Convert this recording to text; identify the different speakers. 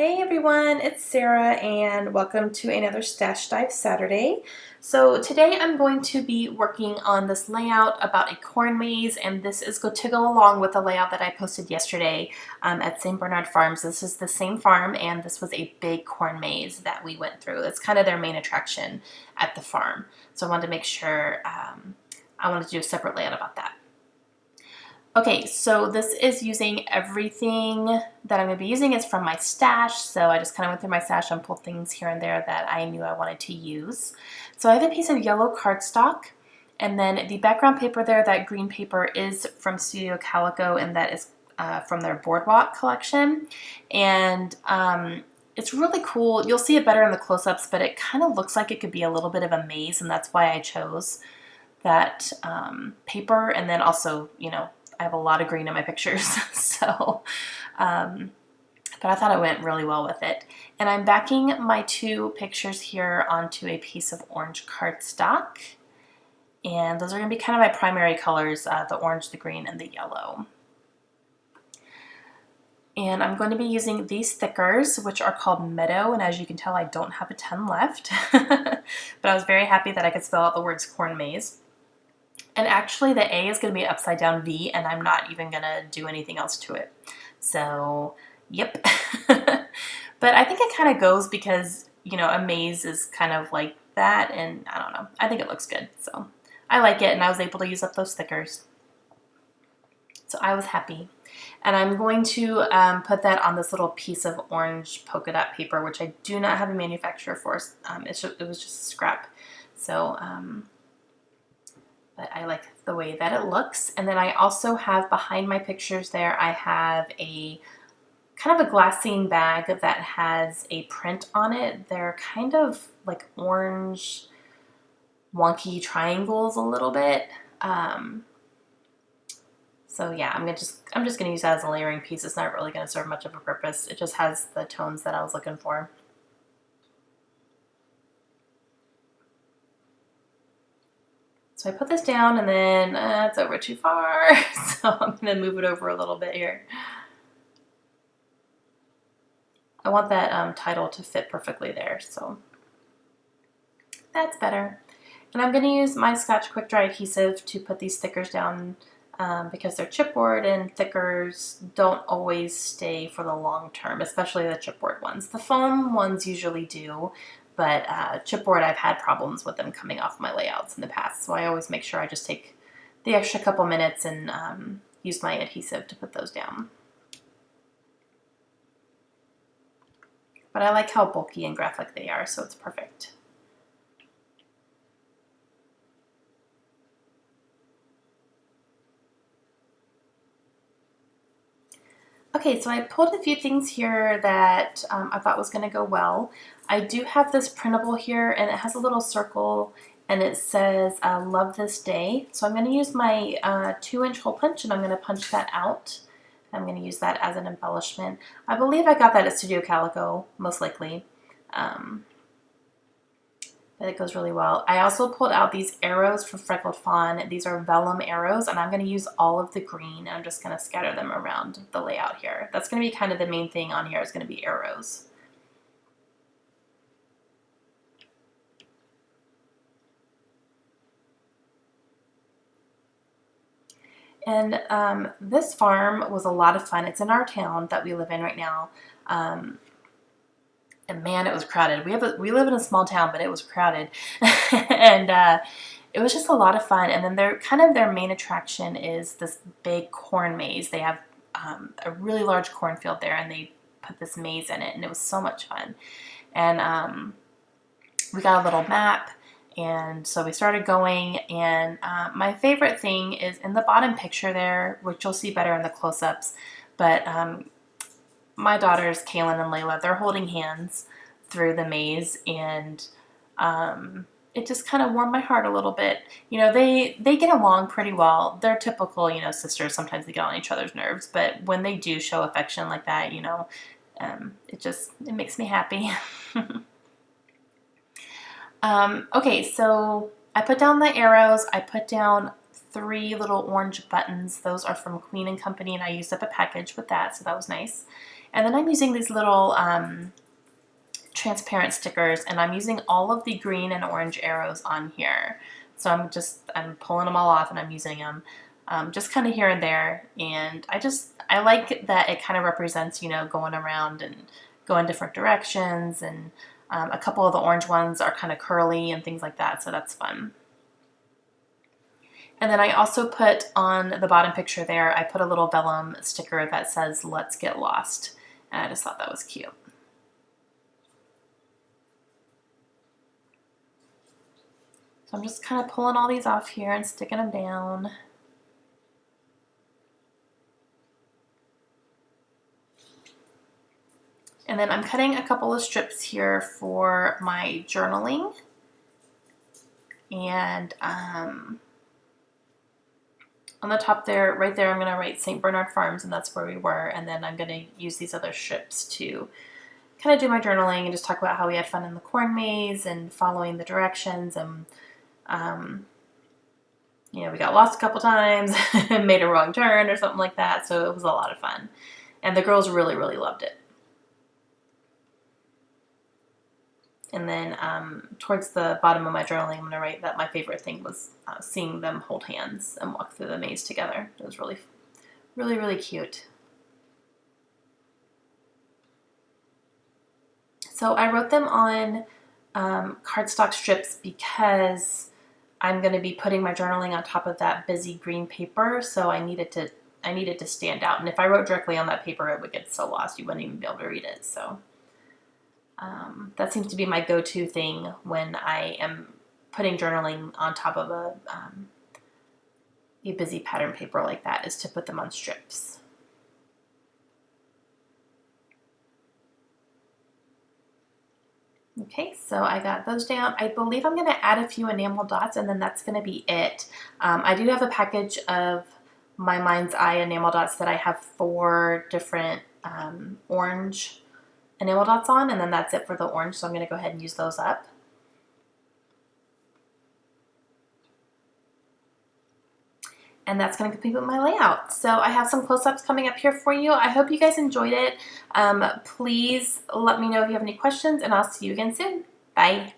Speaker 1: Hey everyone, it's Sarah and welcome to another Stash Dive Saturday. So today I'm going to be working on this layout about a corn maze, and this is to go along with the layout that I posted yesterday at St. Bernard Farms. This is the same farm, and this was a big corn maze that we went through. It's kind of their main attraction at the farm. So I wanted to make sure I wanted to do a separate layout about that. Okay, so this is using everything that I'm going to be using is from my stash, so I just kind of went through my stash and pulled things here and there that I knew I wanted to use. So I have a piece of yellow cardstock, and then the background paper there, that green paper, is from Studio Calico, and that is from their Boardwalk collection. And it's really cool. You'll see it better in the close-ups, but it kind of looks like it could be a little bit of a maze, and that's why I chose that paper. And then also, you know, I have a lot of green in my pictures, so, but I thought it went really well with it. And I'm backing my two pictures here onto a piece of orange cardstock, and those are going to be kind of my primary colors, the orange, the green, and the yellow. And I'm going to be using these stickers, which are called Meadow, and as you can tell, I don't have a ton left, but I was very happy that I could spell out the words corn maze. And actually the A is going to be an upside down V, and I'm not even going to do anything else to it. So, yep. But I think it kind of goes because, you know, a maze is kind of like that, and I don't know. I think it looks good. So I like it, and I was able to use up those stickers. So I was happy. And I'm going to put that on this little piece of orange polka dot paper, which I do not have a manufacturer for. It was just a scrap. So, but I like the way that it looks. And then I also have behind my pictures there, I have a kind of a glassine bag that has a print on it. They're kind of like orange, wonky triangles a little bit. So yeah, I'm just gonna use that as a layering piece. It's not really gonna serve much of a purpose. It just has the tones that I was looking for. So I put this down, and then it's over too far, so I'm going to move it over a little bit here. I want that title to fit perfectly there, so that's better. And I'm going to use my Scotch Quick Dry adhesive to put these stickers down because they're chipboard, and thickers don't always stay for the long term, especially the chipboard ones. The foam ones usually do, but chipboard, I've had problems with them coming off my layouts in the past, so I always make sure I just take the extra couple minutes and use my adhesive to put those down. But I like how bulky and graphic they are, so it's perfect. Okay, so I pulled a few things here that I thought was going to go well. I do have this printable here, and it has a little circle, and it says, love this day. So I'm going to use my 2-inch hole punch, and I'm going to punch that out. I'm going to use that as an embellishment. I believe I got that at Studio Calico, most likely. But it goes really well. I also pulled out these arrows from Freckled Fawn. These are vellum arrows, and I'm going to use all of the green. I'm just going to scatter them around the layout here. That's going to be kind of the main thing on here, is going to be arrows. And this farm was a lot of fun. It's in our town that we live in right now. And man, it was crowded. We live in a small town, but it was crowded. And it was just a lot of fun. And then their main attraction is this big corn maze. They have a really large cornfield there, and they put this maze in it, and it was so much fun. And we got a little map, and so we started going, and my favorite thing is in the bottom picture there, which you'll see better in the close-ups, but my daughters, Kaylin and Layla, they're holding hands through the maze, and it just kind of warmed my heart a little bit. You know, they get along pretty well. They're typical, you know, sisters. Sometimes they get on each other's nerves, but when they do show affection like that, you know, it makes me happy. Okay, so I put down the arrows. I put down 3 little orange buttons. Those are from Queen & Company, and I used up a package with that, so that was nice. And then I'm using these little transparent stickers, and I'm using all of the green and orange arrows on here. So I'm pulling them all off and I'm using them just kind of here and there. And I like that it kind of represents, you know, going around and going different directions. And a couple of the orange ones are kind of curly and things like that. So that's fun. And then I also put on the bottom picture there, I put a little vellum sticker that says, "Let's get lost." And I just thought that was cute. So I'm just kind of pulling all these off here and sticking them down. And then I'm cutting a couple of strips here for my journaling. And on the top there, right there, I'm going to write St. Bernard Farms, and that's where we were. And then I'm going to use these other strips to kind of do my journaling and just talk about how we had fun in the corn maze and following the directions. And, you know, we got lost a couple times and made a wrong turn or something like that. So it was a lot of fun. And the girls really, really loved it. And then towards the bottom of my journaling, I'm going to write that my favorite thing was seeing them hold hands and walk through the maze together. It was really, really, really cute. So I wrote them on cardstock strips because I'm going to be putting my journaling on top of that busy green paper. So I needed to stand out. And if I wrote directly on that paper, it would get so lost you wouldn't even be able to read it. So that seems to be my go-to thing when I am putting journaling on top of a busy pattern paper like that, is to put them on strips. Okay, so I got those down. I believe I'm going to add a few enamel dots, and then that's going to be it. I do have a package of my Mind's Eye enamel dots that I have 4 different orange enamel dots on, and then that's it for the orange, so I'm going to go ahead and use those up. And that's going to complete my layout. So I have some close-ups coming up here for you. I hope you guys enjoyed it. Please let me know if you have any questions, and I'll see you again soon. Bye.